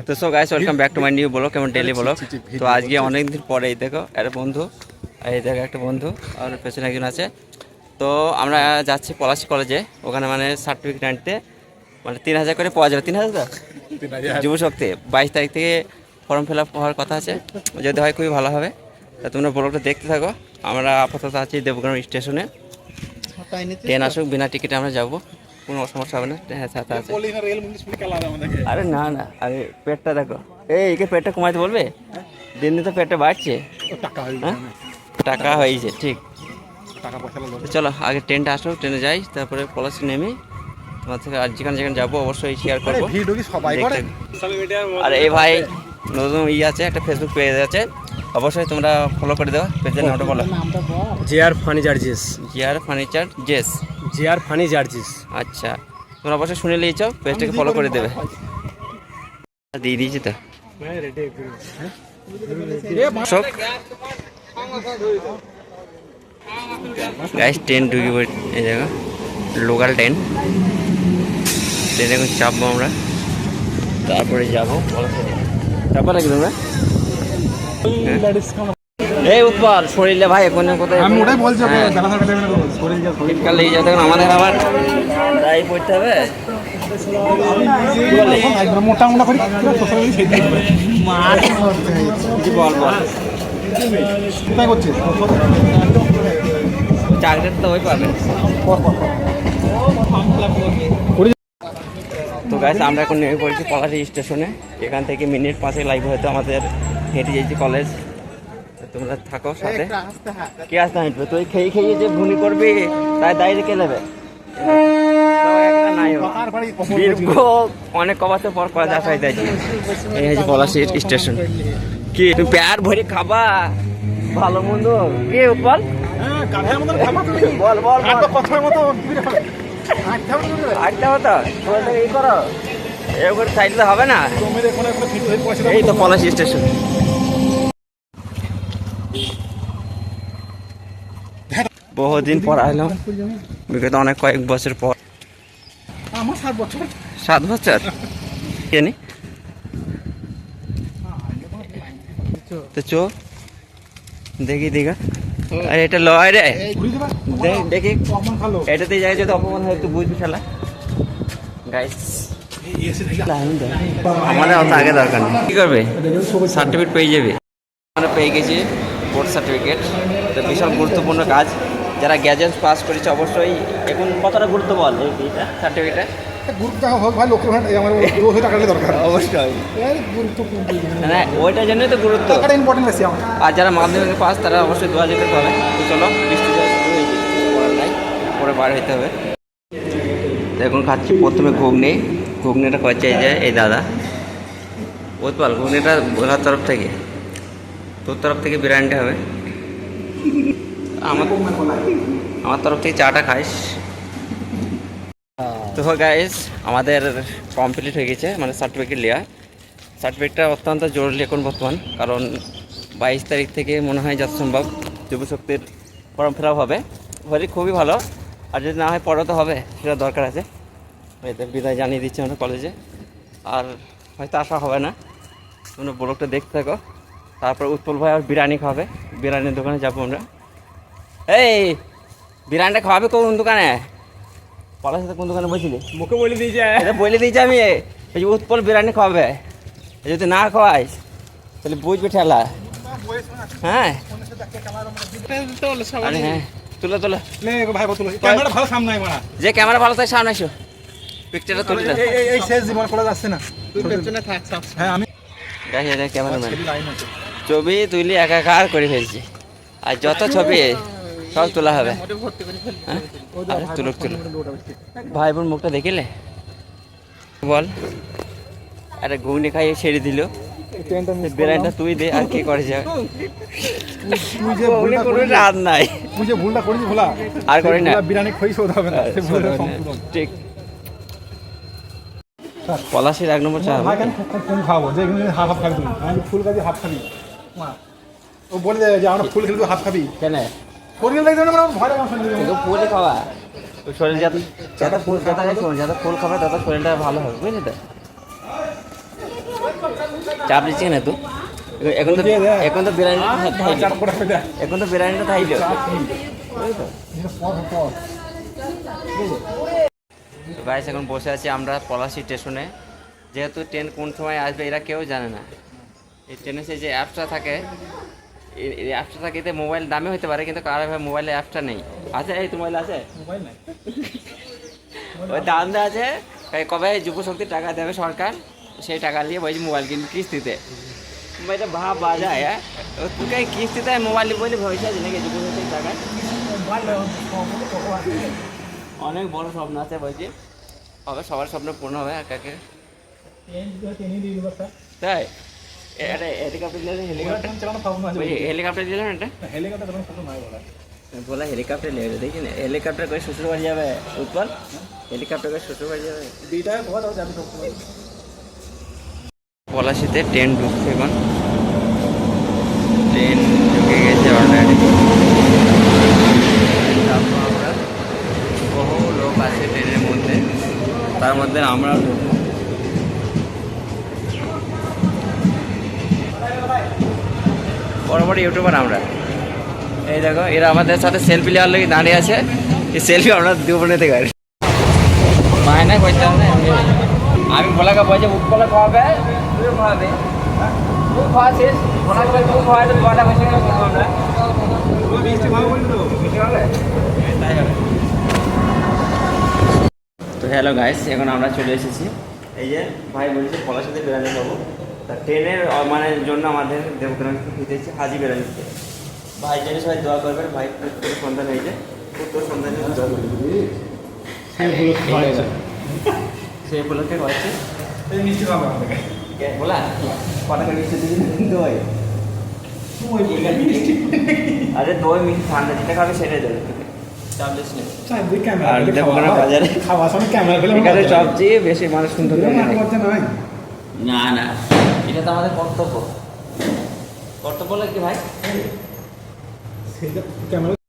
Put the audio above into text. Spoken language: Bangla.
তো so guys welcome back to my new blog এবং ডেলি ব্লগ। তো আজকে অনেক দিন পরে এই দেখো একটা বন্ধু, এই দেখো একটা বন্ধু আর পেছনে একজন আছে। তো আমরা যাচ্ছি পলাশী কলেজে, ওখানে মানে সার্টিফিকেট আনতে, মানে 3000 করে পাওয়া যাবে। 3000 তো যুবশক্তি 22 তারিখ থেকে ফর্ম ফিল আপ হওয়ার কথা আছে, যদি হয় খুবই ভালো হবে। তা তোমরা ব্লগটা দেখতে থাকো। আমরা আপাতত আছি দেবগ্রাম স্টেশনে, ট্রেন আসুক বিনা টিকিটে আমরা যাবো, কোনো সমস্যা হবে না। হ্যাঁ সাথে আছে। আরে না না, আরে পেটটা দেখো, এইকে পেটটা কমাইতে বলবে, দিন দিন তো পেটটা বাড়ছে। টাকা হয়েছে ঠিক। চলো আগে ট্রেনটা আসো, ট্রেনে যাই, তারপরে পলাশী নেমে তোমার থেকে আর যেখানে যেখানে যাবো অবশ্যই শেয়ার করবো। আর এই ভাই নতুন আছে, একটা ফেসবুক পেজ আছে, অবশ্যই তোমরা ফলো করে দেওয়া। পেজের নামটা বলো। জিআর ফানি জার্জিস। জিআর ফার্নিচার জেস। জিআর ফানি জার্জিস। আচ্ছা, তোমরা অবশ্যই শুনে নিয়েছ, পেজটাকে ফলো করে দেবে। দিয়ে দিয়েছি তো গাইস, ট্রেন ঢুকে পড়ি এই জায়গা, লোকাল ট্রেন। ট্রেনে এখন চাপবো আমরা, তারপরে যাবো চাপা নাকি তোমরা। এই উৎপাল শরীরে ভাই এখন কোথায়, আমি ওটাই বলছি শীতকাল লেগে যাবে, আমাদের আবার তাই পড়তে হবে। মোটা মোটা করে বল বল কোথায় করছিস? চাকরিটা তো ওই পাবে। তো গাইস আমরা এখন নেমে পড়েছি পলাশী স্টেশনে। এখান থেকে মিনিট 5 লাইভ হয়তো আমাদের হেঁটে যাইছি কলেজ। তোমরা থাকো সাথে। কে আসতে হাঁটবে? তুই খেয়ে খেয়ে যে ভুনি করবি, তাই দায়িত্ব কে নেবে? অনেক কবাসের পর কলেজ আসা হয়ে যাচ্ছে। এই হচ্ছে পলাশী স্টেশন। কি তুমি প্যার ভরে খাবা? ভালো মন্দ কে উৎপল? বল বল আটটা হতো এই করো, এ করে সাইডে হবে না। এই তো পলাশী স্টেশন। বহুদিন পর আসলাম, বিগত অনেক কয়েক বছর পর। 7 বছর জানি তো চো দেখি দীঘা। আরে এটা লয় রে, দেখি এটাতে যাই, যদি অপমান হয় একটু বুঝবি খেলা। গাইস আমাদের অত আগে দরকার নেই, কি করবে? সার্টিফিকেট পেয়ে যাবে। আমরা পেয়ে গেছি বোর্ড সার্টিফিকেট। এটা বিশাল গুরুত্বপূর্ণ কাজ। যারা গ্র্যাজুয়েট পাস করেছে অবশ্যই এখন কতটা গুরুত্ব বল এইটা সার্টিফিকেটটা। অবশ্যই মানে ওইটার জন্যই তো গুরুত্ব। আর যারা মাধ্যমিক পাস তারা অবশ্যই 2000 পাবে। তো চলো বৃষ্টি নাই, পরে বার হইতে হবে। এখন খাচ্ছি প্রথমে ঘুগনি। ঘুগনিটা কয়েছে এই যে এই দাদা উৎপাল, ঘুগনিটা ভোলার তরফ থেকে, তোর তরফ থেকে বিরিয়ানিটা হবে। আমার তরফ থেকে চাটা খাইস। তো গাইস আমাদের কমপ্লিট হয়ে গেছে, মানে সার্টিফিকেট নেওয়া। সার্টিফিকেটটা অত্যন্ত জরুরি এখন বর্তমান, কারণ 22 তারিখ থেকে মনে হয় যত সম্ভব যুবশক্তির ফর্ম ফিল আপ হবে। হলে খুবই ভালো, আর যদি না হয় পরে তো হবে, সেটা দরকার আছে। এতে বিদায় জানিয়ে দিচ্ছি আমরা কলেজে, আর হয়তো আসা হবে না। তোমরা ব্লগটা দেখতে থাকো। তারপর উৎপল ভাই আর বিরিয়ানি খাবে, বিরিয়ানির দোকানে যাবো আমরা। এই বিরিয়ানিটা খাওয়াবে কোন দোকানে? পলাশীতে সাথে কোন দোকানে বলছিলি? মুখে বলে দিয়েছে, এটা বলে দিয়েছি আমি। এই যে উৎপল বিরিয়ানি খাওয়াবে, যদি না খাওয়াইস তাহলে বুঝবি ঠেলা। হ্যাঁ হ্যাঁ, তুলো তুলো, যে ক্যামেরা ভালো থাকে সামনে এসো, পিকচারটা তুলে দাও। ক্যামেরাম্যান ছবি তুলি একাকার করে ফেলছি, আর যত ছবি সব তোলা হবে। তুলুক তুলুক ভাই বোন মুখটা দেখিলে বল। আরে ঘুগনি খাইয়ে ছেড়ে দিল, বিরিয়ানিটা তুই দে, আর কি করে যাবে? রাত নাই আর করি না, ঠিক। পলাশীর 1 নম্বর চা খাবো, যে হাফ খাবি তুমি, ফুল খাবি হাফ খাবি। ও বলে দেয় যে আমরা ফুল খেলে হাফ খাবি কেন? ফুল খাওয়া শরীর যত ফুল খাবে তত শরীরটা ভালো হবে, বুঝলি তো? চাপ দিচ্ছে না তো এখন তো বিরিয়ানি চাপ করে হবে দেখ এখন তো বিরিয়ানিটা খাইলো তো গাইস এখন বসে আছি আমরা পলাশী স্টেশনে। যেহেতু ট্রেন কোন সময় আসবে এরা কেউ জানে না। এই ট্রেনে সেই যে অ্যাপসটা থাকে, এই অ্যাপসটা থাকে, এতে মোবাইল দামে হতে পারে, কিন্তু কারো ভাই মোবাইলে অ্যাপসটা নেই। আছে এই মোবাইল আছে, মোবাইল নাই ওই দাম দেওয়া আছে কবে যুব শক্তির টাকা দেবে সরকার, সেই টাকা নিয়ে বলছি মোবাইল কিনবি কিস্তিতে। এটা ভাব বাজায়, হ্যাঁ তুই কিস্তিতে মোবাইল বলে ভবিষ্যৎ আছে নাকি যুব শক্তির টাকা? অনেক বড় স্বপ্ন আছে বলছি, হবে সবার স্বপ্ন পূর্ণ হবে আর কাকে তাই। এটা হেলিকপ্টার দিলেন, হেলিকপ্টার চালানো স্বপ্ন আছে হেলিকপ্টার দিলেন এটা হেলিকপ্টার চালানো স্বপ্ন নাই বলা বলা হেলিকপ্টার নেবে দেখি না, হেলিকপ্টার করে শ্বশুর বাড়ি যাবে উৎপল, হেলিকপ্টার করে শ্বশুর বাড়ি যাবে। দুইটায় কথা দাও যাবি সব পলাশিতে ট্রেন ঢুকছে, এখন ট্রেন ঢুকে গেছে অলরেডি। তারপর আমরা বহু লোক আছে ট্রেনের মধ্যে, তার মধ্যে আমরাও ঢুকবো। বড় বড় ইউটিউবার আমরা, এই দেখো এরা আমাদের সাথে সেলফি নেওয়ার লোক দাঁড়িয়ে আছে, এই সেলফি আমরা দেবো না থেকে মায়না করতে হবে। আমি বলাকে বলছি উৎপলা খাওয়াবে, তুইও খাওয়াবে, তুই খাওয়াছিস বলাকে তুই খাওয়াই তো বলা বসে আমরা তাই হবে। তো হ্যালো গাইস, এখন আমরা চলে এসেছি, এই যে ভাই বলছে পলাশীতে বিরিয়ানি খাবো, তা ট্রেনের মানে জন্য আমাদের দেবগ্রামে খেতে হচ্ছে হাজি বিরিয়ানি। ভাই জন্য সবাই দোয়া করবেন, ভাই পুত্র সন্তান হয়েছে, পুত্র সন্তান দোয়া করবেন। সেই উপলক্ষে হচ্ছে এই মিষ্টি খাবো আপনাকে বলা কটা করে মিষ্টি দিবি, দই আরে দই মিষ্টি ঠান্ডা যেটা খাবে সেটাই দেবে, চাবলিশ নেই। আর দেবগ্রাম বাজারে খাওয়া সময় ক্যামেরা ফেলে এখানে সবচেয়ে বেশি মানুষ সুন্দর করতে নয় না না, এটা তো আমাদের কর্তব্য। কর্তব্য লাগে ভাই সেইটা ক্যামেরা